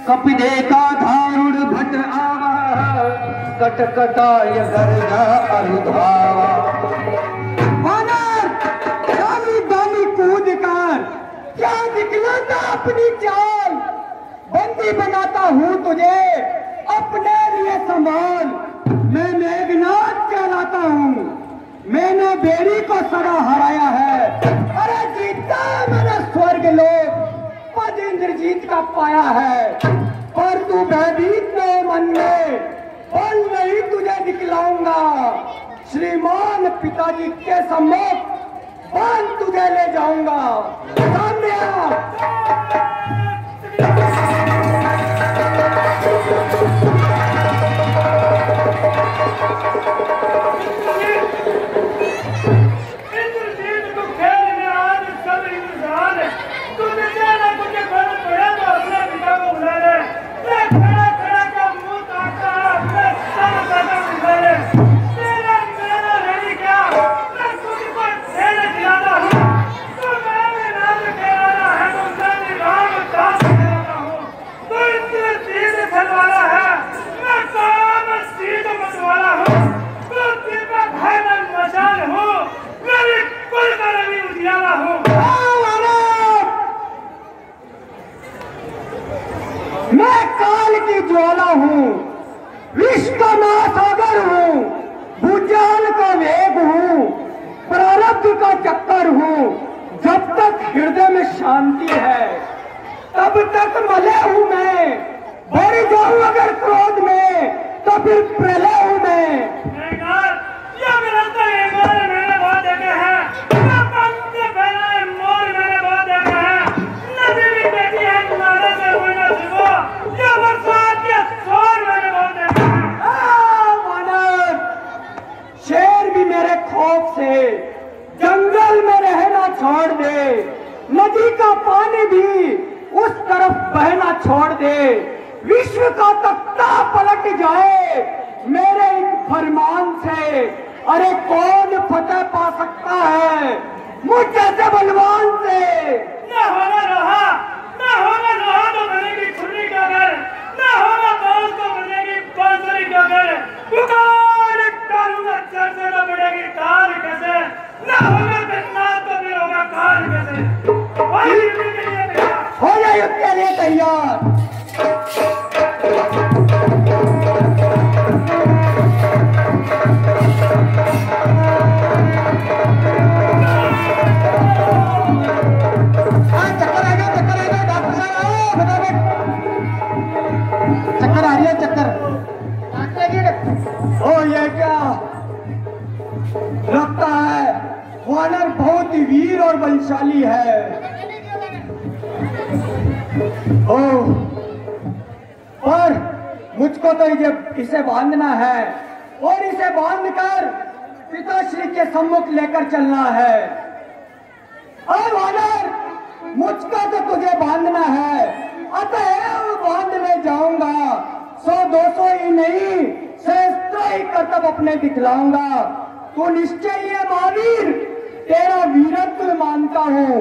कपिदे का धारुण भट आवा, कटकटाय गर्जा अनुधावा। वानर डाली डाली कूद कर क्या दिखलाता अपनी चाल, बंदी बनाता हूँ तुझे अपने लिए संभाल। मैं मेघनाथ कहलाता हूँ, मैंने बेड़ी को सदा हराया है। अरे जीता मैंने स्वर्ग लोक पद इंद्रजीत का पाया है, पर तू भयभीत न मन में, बल नहीं तुझे दिखलाऊंगा। श्रीमान पिताजी के सम्मुख बांध तुझे ले जाऊंगा। सामने आ। मैं काल की ज्वाला हूँ, विश्व का महासागर हूँ, भूचाल का वेग हूँ, प्रारब्ध का चक्कर हूँ। जब तक हृदय में शांति है तब तक मले हूँ मैं, बढ़ जाऊँ अगर क्रोध में तो फिर प्रलय हूँ मैं। शेर भी मेरे खौफ से जंगल में रहना छोड़ दे, नदी का पानी भी उस तरफ बहना छोड़ दे। विश्व का तख्ता पलट जाए मेरे एक फरमान से, अरे कौन फतेह पा सकता है मुझ जैसे बलवान से। न होगा लोहा तो बनेगी छुरी का घर, न होगा बांस तो बनेगी बांसुरी का घर। पुकार डालूंगा चर्चे तो बढ़ेगी तार कैसे, न होगा गन्नात तो फिर होगा कार कैसे। हो जाए उसके लिए तैयार। चक्कर आ रही है, चक्कर। ओ ये क्या लगता है वानर बहुत ही वीर और बलशाली है। ओ पर मुझको तो इसे बांधना है और इसे बांधकर पिताश्री के सम्मुख लेकर चलना है। और वानर मुझको तो तुझे बांधना है, अतः बांधने जाऊंगा। 100-200 ही नहीं, सहस्त्रों ही करतब अपने दिखलाऊंगा। तो निश्चय ये महावीर तेरा वीरत्व मानता हूँ,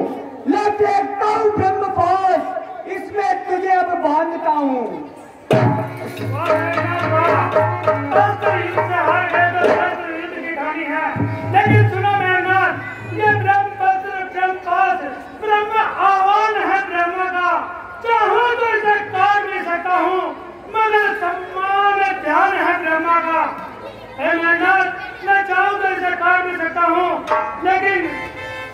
ले फेंकता हूँ ब्रह्मपाश, इसमें तुझे अब बांधता हूँ। लेकिन सुनो मेहमान, ये ब्रह्मपाश ब्रह्म आह्वान है ब्रह्म का। चाहूँ तो इसे काट नहीं सकता हूँ, मगर सम्मान ध्यान है ब्रह्मा का। मैं चाहूँ तो इसे काट नहीं सकता हूँ, लेकिन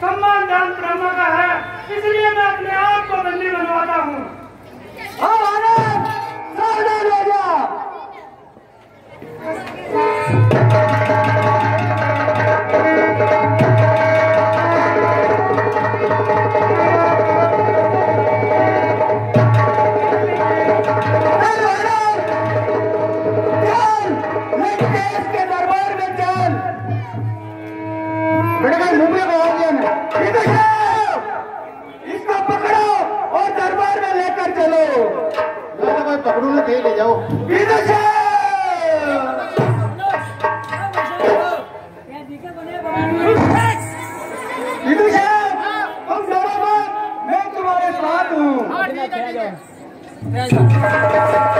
सम्मान ध्यान ब्रह्मा का है, इसलिए मैं अपने आप को बंदी बनवाता हूँ। सावधान हो जा। इसको पकड़ो और दरबार में लेकर चलो। पकड़ू ना, ले जाओ। तुम डरो मत, मैं तुम्हारे साथ हूँ। राजा